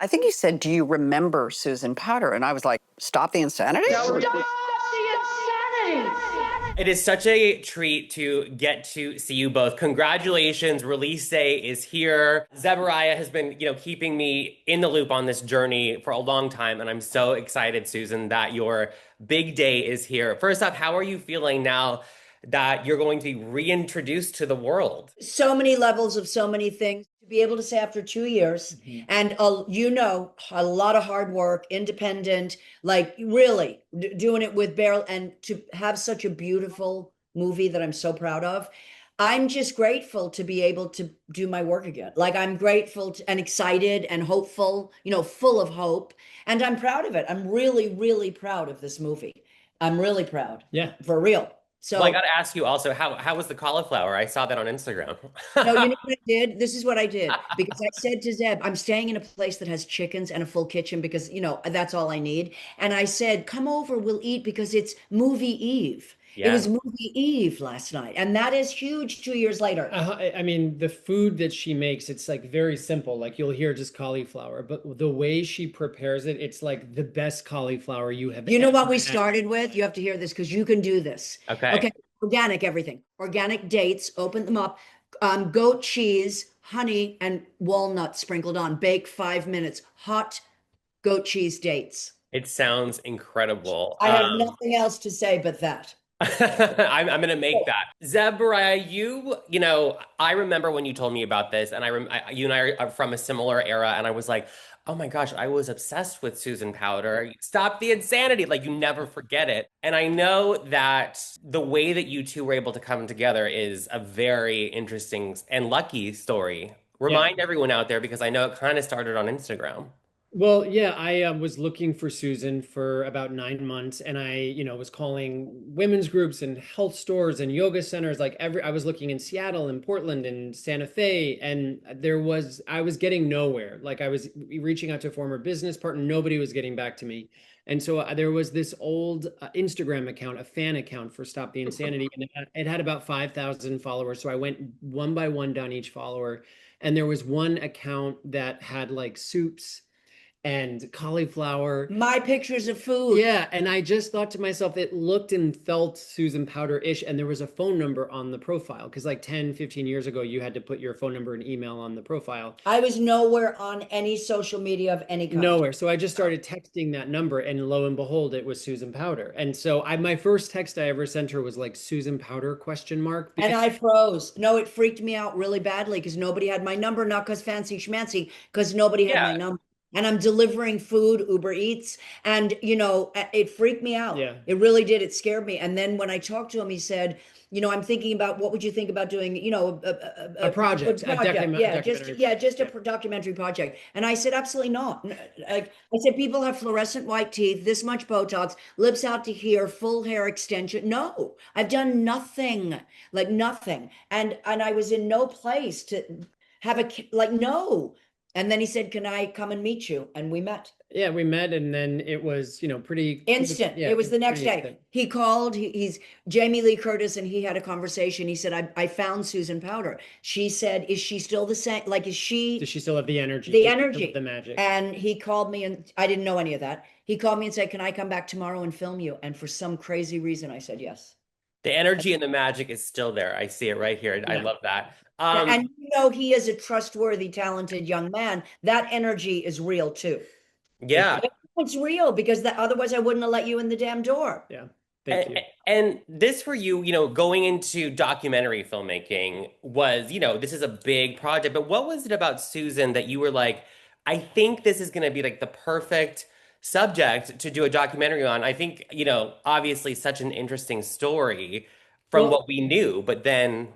I think you said, do you remember Susan Powter? And I was like, stop the insanity? Stop the insanity! It is such a treat to get to see you both. Congratulations, release day is here. Zeberiah has been, keeping me in the loop on this journey for a long time, and I'm so excited, Susan, that your big day is here. First off, how are you feeling now that you're going to be reintroduced to the world? So many levels of so many things to be able to say after 2 years and a lot of hard work, independent, like really doing it with barrel, and to have such a beautiful movie that I'm so proud of. I'm just grateful to be able to do my work again. Like I'm grateful and excited and hopeful, full of hope. And I'm proud of it. I'm really, really proud of this movie. I'm really proud. Yeah. For real. So Well, I got to ask you also, how was the cauliflower? I saw that on Instagram. no, you know what I did? This is what I did, because I said to Zeb, I'm staying in a place that has chickens and a full kitchen because, that's all I need. And I said, come over, we'll eat, because it's movie eve. It was movie eve last night. And that is huge 2 years later. I mean, the food that she makes, it's like very simple. Like you'll hear just cauliflower, but the way she prepares it, it's like the best cauliflower you have You know ever what we had. started with? You have to hear this because you can do this. Okay. Okay. Organic everything. Organic dates, open them up. Goat cheese, honey, and walnut sprinkled on. Bake 5 minutes. Hot goat cheese dates. It sounds incredible. I have nothing else to say but that. I'm going to make that. Zeberiah, I remember when you told me about this, and you and I are from a similar era, and I was like, oh my gosh, I was obsessed with Susan Powter. Stop the insanity. Like, you never forget it. And I know that the way that you two were able to come together is a very interesting and lucky story. Remind everyone out there, because I know it kind of started on Instagram. Well, yeah, I was looking for Susan for about 9 months, and I, was calling women's groups and health stores and yoga centers. I was looking in Seattle and Portland and Santa Fe, and I was getting nowhere. Like I was reaching out to a former business partner, nobody was getting back to me. And so there was this old Instagram account, a fan account for Stop the Insanity, and it had about 5,000 followers. So I went one by one down each follower, and there was one account that had like soups and cauliflower. My pictures of food. Yeah, and I just thought to myself, it looked and felt Susan Powter-ish, and there was a phone number on the profile, because like 10, 15 years ago, you had to put your phone number and email on the profile. I was nowhere on any social media of any kind. Nowhere. So I just started texting that number, and lo and behold, it was Susan Powter. And so my first text I ever sent her was like Susan Powter ? And I froze. No, it freaked me out really badly because nobody had my number, not because fancy schmancy, because nobody had my number. And I'm delivering food, Uber Eats, and it freaked me out. Yeah. It really did. It scared me. And then when I talked to him, he said, I'm thinking about, what would you think about doing, a project. Just a documentary project. And I said, absolutely not. I said, people have fluorescent white teeth, this much Botox, lips out to here, full hair extension. No, I've done nothing, like nothing. And I was in no place to have no. And then he said, can I come and meet you? And we met. Yeah, we met, and then it was, pretty instant. It was the next day. Instant. He called, he's Jamie Lee Curtis, and he had a conversation. He said, I found Susan Powter. She said, is she still the same? Like, does she still have the energy? The magic. And he called me, and I didn't know any of that. He called me and said, can I come back tomorrow and film you? And for some crazy reason, I said yes. The energy and the magic is still there. I see it right here. I love that. And he is a trustworthy, talented young man. That energy is real too. Yeah. It's real, because otherwise I wouldn't have let you in the damn door. Yeah. Thank you. And this for you, going into documentary filmmaking was, this is a big project, but what was it about Susan that you were like, I think this is going to be like the perfect subject to do a documentary on? I think, obviously such an interesting story from what we knew, but then,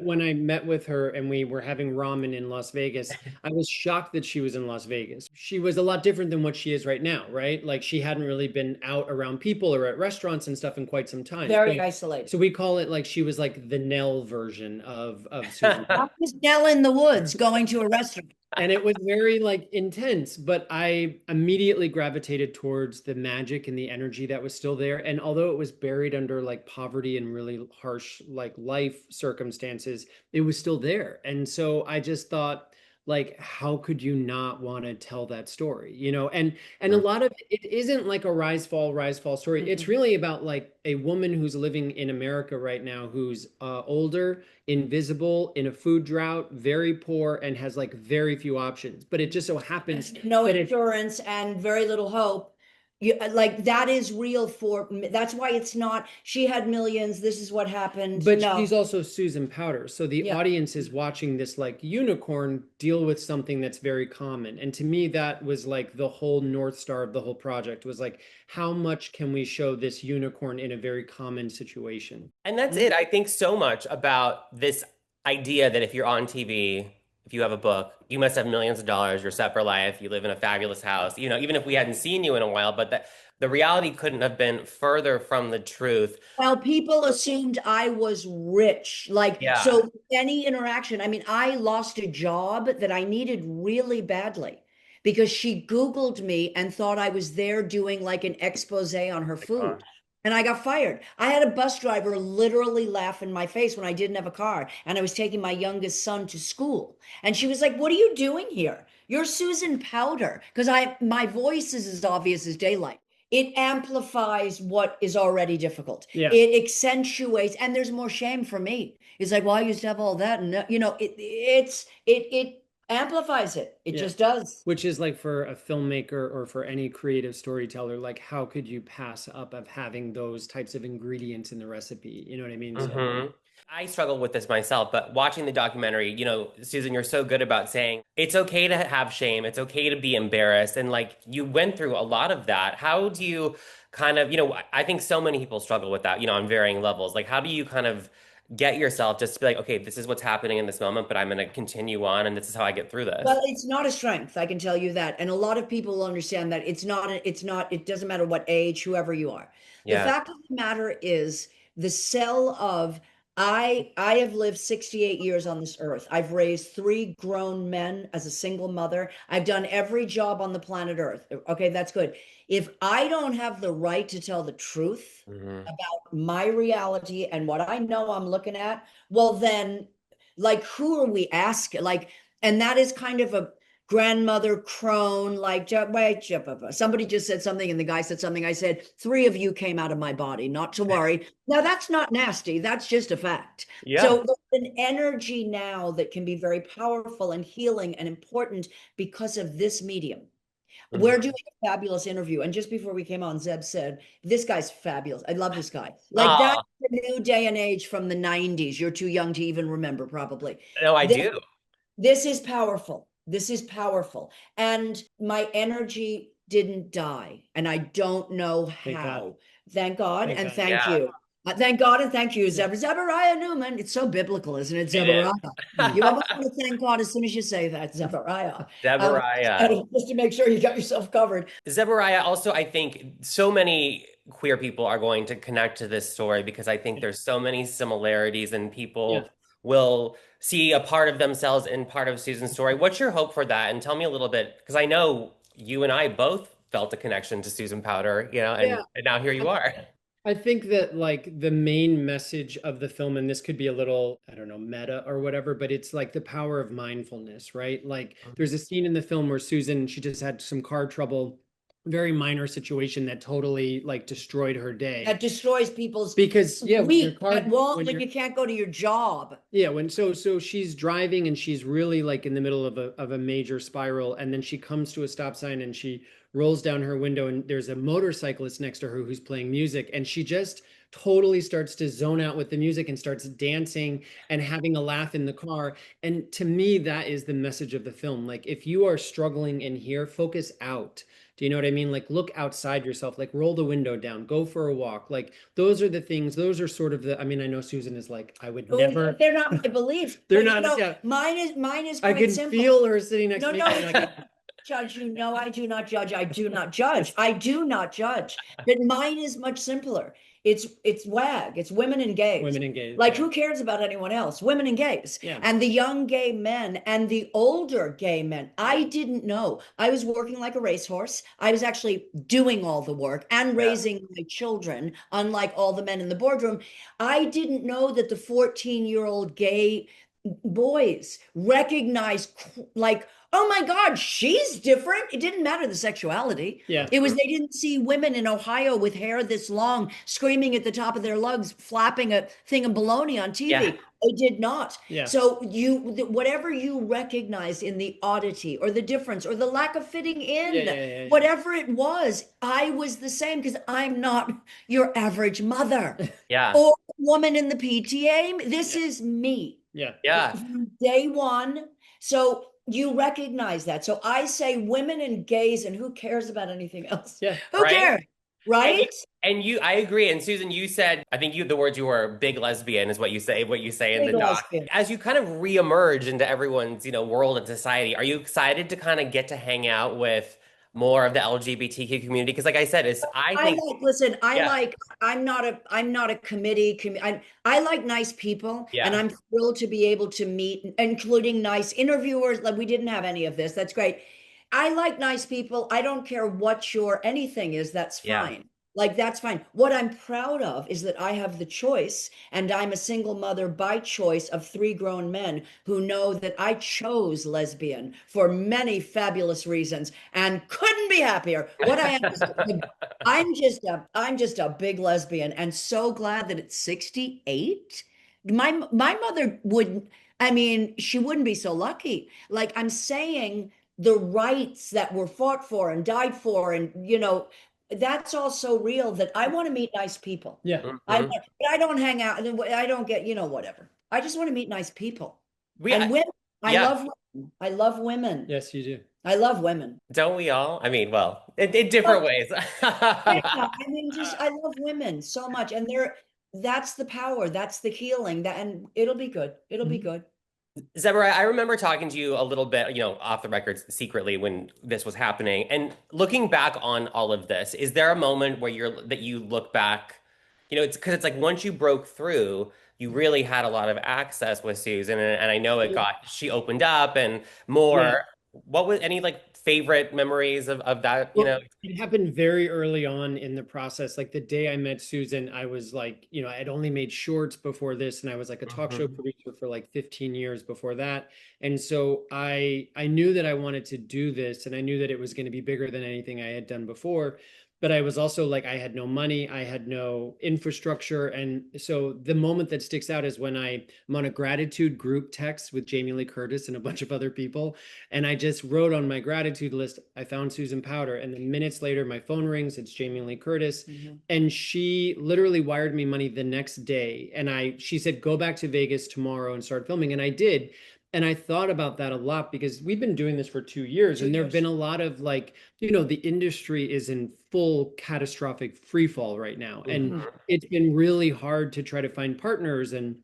when I met with her and we were having ramen in Las Vegas, I was shocked that she was in Las Vegas. She was a lot different than what she is right now, right? Like, she hadn't really been out around people or at restaurants and stuff in quite some time. Very isolated. So we call it like she was like the Nell version of Susan. I was Nell in the woods going to a restaurant. And it was very like intense, but I immediately gravitated towards the magic and the energy that was still there. And although it was buried under like poverty and really harsh like life circumstances, it was still there. And so I just thought, like how could you not want to tell that story, you know? And a lot of it isn't like a rise fall story. It's really about like a woman who's living in America right now who's older, invisible, in a food drought, very poor, and has like very few options. But it just so happens No that insurance and very little hope. You, like that is real for, that's why it's not, she had millions, this is what happened. but No. she's also Susan Powter. So the Yeah. audience is watching this like unicorn deal with something that's very common. And to me, that was like the whole North Star of the whole project was like, how much can we show this unicorn in a very common situation? And that's it. I think so much about this idea that if you're on TV, if you have a book, you must have millions of dollars, you're set for life, you live in a fabulous house, you know, even if we hadn't seen you in a while, but that the reality couldn't have been further from the truth. Well, people assumed I was rich. Like, Yeah. so any interaction, I mean, I lost a job that I needed really badly because she Googled me and thought I was there doing like an expose on her food. And I got fired. I had a bus driver literally laugh in my face when I didn't have a car and I was taking my youngest son to school. And she was like, "What are you doing here? You're Susan Powter." Because my voice is as obvious as daylight. It amplifies what is already difficult. Yeah. It accentuates, and there's more shame for me. It's like, well, I used to have all that, and you know, it amplifies it. It Yeah. just does. Which is like for a filmmaker or for any creative storyteller, like how could you pass up of having those types of ingredients in the recipe? You know what I mean? So I struggle with this myself, but watching the documentary, you know, Susan, you're so good about saying it's okay to have shame. It's okay to be embarrassed. And like you went through a lot of that. How do you kind of, you know, I think so many people struggle with that, you know, on varying levels. Like, how do you kind of get yourself just to be like, okay, this is what's happening in this moment, but I'm going to continue on and this is how I get through this? Well, it's not a strength, I can tell you that. And a lot of people understand that it doesn't matter what age, whoever you are. The Yeah. fact of the matter is the cell of I have lived 68 years on this earth. I've raised three grown men as a single mother. I've done every job on the planet Earth. Okay, that's good. If I don't have the right to tell the truth about my reality and what I know I'm looking at, well, then, like, who are we asking? Like, and that is kind of a grandmother crone, like, wait, somebody just said something and the guy said something. I said, three of you came out of my body, not to worry. Now, that's not nasty. That's just a fact. Yeah. So there's an energy now that can be very powerful and healing and important because of this medium. We're doing a fabulous interview. And just before we came on, Zeb said, this guy's fabulous. I love this guy. Like that's the new day and age from the 90s. You're too young to even remember, probably. No, I do. This is powerful. This is powerful. And my energy didn't die. And I don't know Thank how. God. Thank God Thank and God. thank Yeah. you. Thank God and thank you, Zeberiah Newman. It's so biblical, isn't it, It Zeberiah? is. You almost want to thank God as soon as you say that, Zeberiah. Zeberiah. Just to make sure you got yourself covered. Zeberiah, also, I think so many queer people are going to connect to this story because I think there's so many similarities and people will see a part of themselves in part of Susan's story. What's your hope for that? And tell me a little bit, because I know you and I both felt a connection to Susan Powter, you know, and now here you are. I think that like the main message of the film, and this could be a little, I don't know, meta or whatever, but it's like the power of mindfulness, right? Like there's a scene in the film where Susan, she just had some car trouble, very minor situation that totally like destroyed her day. That destroys people's Because when your week. car, That won't when you're- you can't go to your job. yeah, when so she's driving and she's really like in the middle of a major spiral, and then she comes to a stop sign and she rolls down her window and there's a motorcyclist next to her who's playing music, and she just totally starts to zone out with the music and starts dancing and having a laugh in the car. And to me, that is the message of the film. Like if you are struggling in here, focus out. Do you know what I mean? Like look outside yourself, like roll the window down, go for a walk. Like those are the things, those are sort of the, I mean, I know Susan is like, I would never. They're not my beliefs. They're but, not, yeah. Mine is I quite can simple. feel her sitting next No, to me. no, Like, judge you. No, I do not judge. I do not judge. I do not judge. But mine is much simpler. It's WAG. It's women and gays. women engaged. Like yeah. who cares about anyone else? Women and gays. Yeah. And the young gay men and the older gay men. I didn't know. I was working like a racehorse. I was actually doing all the work and raising my children, unlike all the men in the boardroom. I didn't know that the 14-year-old gay boys recognize like, oh my God, she's different. It didn't matter the sexuality. Yeah. It was they didn't see women in Ohio with hair this long screaming at the top of their lungs, flapping a thing of baloney on TV. Yeah. They did not. Yeah. So whatever you recognize in the oddity or the difference or the lack of fitting in, whatever it was, I was the same because I'm not your average mother Yeah. or woman in the PTA. This is me. Yeah. Yeah. From day one. So you recognize that. So I say women and gays, and who cares about anything else? Yeah. Who Right? cares? Right? And I agree. And Susan, you said, I think the words you were big lesbian is what you say in Big the doc. lesbian. As you kind of reemerge into everyone's, world and society, are you excited to kind of get to hang out with more of the LGBTQ community? Because like I said, I think, listen, yeah. I'm not a committee. I like nice people, Yeah. and I'm thrilled to be able to meet, including nice interviewers. Like we didn't have any of this. That's great. I like nice people. I don't care what your anything is. That's Yeah. fine. Like that's fine. What I'm proud of is that I have the choice, and I'm a single mother by choice of 3 grown men who know that I chose lesbian for many fabulous reasons and couldn't be happier. What I am is I'm just a big lesbian, and so glad that it's 68. My mother wouldn't, I mean, she wouldn't be so lucky. Like I'm saying, the rights that were fought for and died for, and that's all so real that I want to meet nice people. Yeah. Mhm. But I don't hang out, and I don't get, whatever. I just want to meet nice people. And women. I love women. I love women. Yes, you do. I love women. Don't we all? I mean, well, in different ways. Yeah, I mean, I love women so much, and that's the power, that's the healing, and it'll be good. It'll be good. Zebra, I remember talking to you a little bit, off the record secretly when this was happening. And looking back on all of this, is there a moment where that you look back, it's because it's like once you broke through, you really had a lot of access with Susan. And I know she opened up and more. Yeah. What was any like favorite memories of that, Well, it happened very early on in the process. Like the day I met Susan, I was like, I had only made shorts before this, and I was like a talk show producer for like 15 years before that. And so I knew that I wanted to do this, and I knew that it was going to be bigger than anything I had done before. But I was also like, I had no money, I had no infrastructure. And so the moment that sticks out is when I'm on a gratitude group text with Jamie Lee Curtis and a bunch of other people. And I just wrote on my gratitude list, I found Susan Powter. And then minutes later, my phone rings, it's Jamie Lee Curtis. And she literally wired me money the next day. And she said, go back to Vegas tomorrow and start filming. And I did. And I thought about that a lot because we've been doing this for 2 years, and there have been a lot of like, the industry is in full catastrophic free fall right now. And it's been really hard to try to find partners. And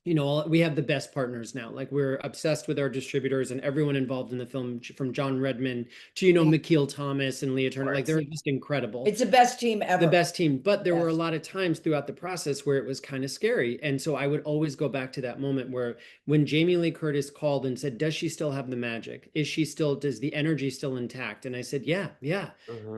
we have the best partners now. Like we're obsessed with our distributors and everyone involved in the film, from John Redman to, McKeel Thomas and Leah Turner. Like they're just incredible. It's the best team ever. The best team. But there were a lot of times throughout the process where it was kind of scary. And so I would always go back to that moment where when Jamie Lee Curtis called and said, does she still have the magic? Does the energy still intact? And I said, yeah.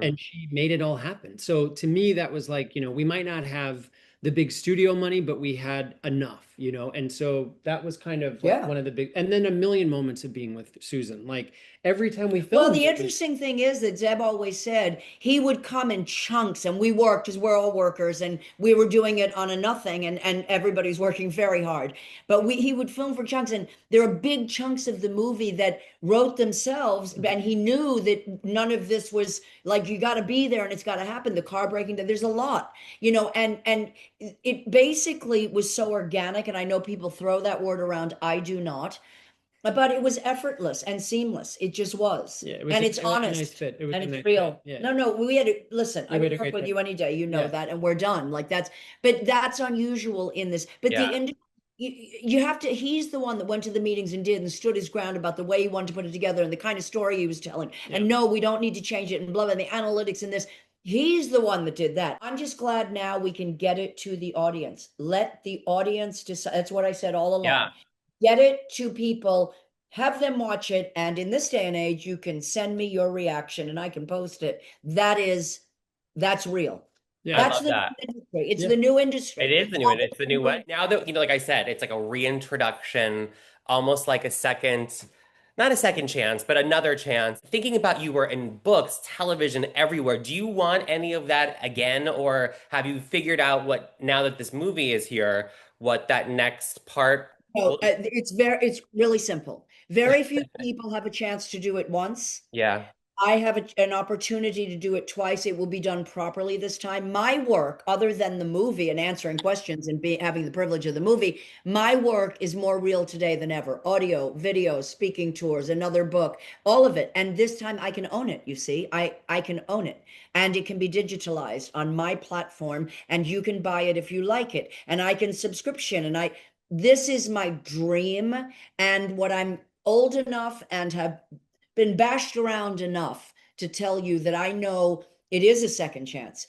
And she made it all happen. So to me, that was like, we might not have the big studio money, but we had enough, and so that was kind of like one of the big, and then a million moments of being with Susan, like every time we filmed. Well, the interesting thing is that Zeb always said he would come in chunks, and we worked because we're all workers, and we were doing it on a nothing, and everybody's working very hard. But he would film for chunks, and there are big chunks of the movie that wrote themselves, and he knew that none of this was like, you got to be there and it's got to happen. The car breaking down, there's a lot, and it basically was so organic. And I know people throw that word around. I do not. But it was effortless and seamless. It just was. Yeah, and it's honest. Nice fit. It was and a it's nice real. fit. Yeah. No, we had to listen. Yeah, I we had would a work great with fit. you any day, that, and we're done. Like that's unusual in this. But you have to, he's the one that went to the meetings and did and stood his ground about the way he wanted to put it together and the kind of story he was telling. And no, we don't need to change it and blah, blah, the analytics in this. He's the one that did that. I'm just glad now we can get it to the audience. Let the audience decide. That's what I said all along. Yeah. Get it to people, have them watch it. And in this day and age, you can send me your reaction and I can post it. That's real. Yeah, That's I love that. New industry. It's the new industry. It is the new, it's the new way. Now that, like I said, it's like a reintroduction almost like a second, not a second chance, but another chance. Thinking about you were in books, television, everywhere. Do you want any of that again, or have you figured out what, now that this movie is here, what that next part No, will? it's really simple. Very few people have a chance to do it once. Yeah. I have an opportunity to do it twice. It will be done properly this time. My work, other than the movie and answering questions and having the privilege of the movie, my work is more real today than ever. Audio, video, speaking tours, another book, all of it. And this time I can own it, you see. I can own it. And it can be digitalized on my platform, and you can buy it if you like it. And I can subscription, and this is my dream. And what I'm old enough and have been bashed around enough to tell you that I know it is a second chance.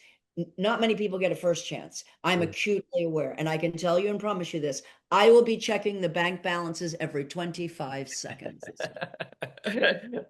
Not many people get a first chance. I'm acutely aware, and I can tell you and promise you this: I will be checking the bank balances every 25 seconds.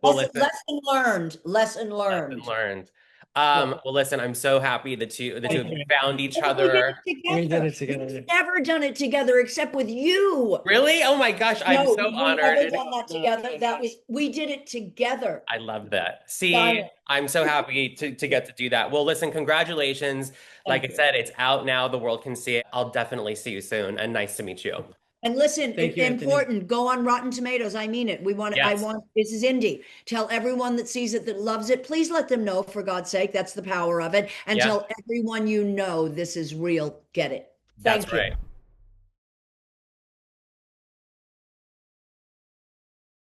Well, listen, Lesson learned. Lesson learned. lesson learned. Yeah. Well, listen, I'm so happy that the two of you found each We did other. it together. We did it together. We've never done it together except with you. Really? Oh my gosh, I'm No, so we've honored. never done that together. We did it together. I love that. See, Diane. I'm so happy to get to do that. Well, listen, congratulations. Like Thank I you. said, it's out now. The world can see it. I'll definitely see you soon. And nice to meet you. And listen, Thank you, Anthony. important, go on Rotten Tomatoes. I mean it. Yes. This is indie. Tell everyone that sees it, that loves it. Please let them know, for God's sake. That's the power of it. And Yeah. tell everyone you know this is real. Get it. That's Thank you. right.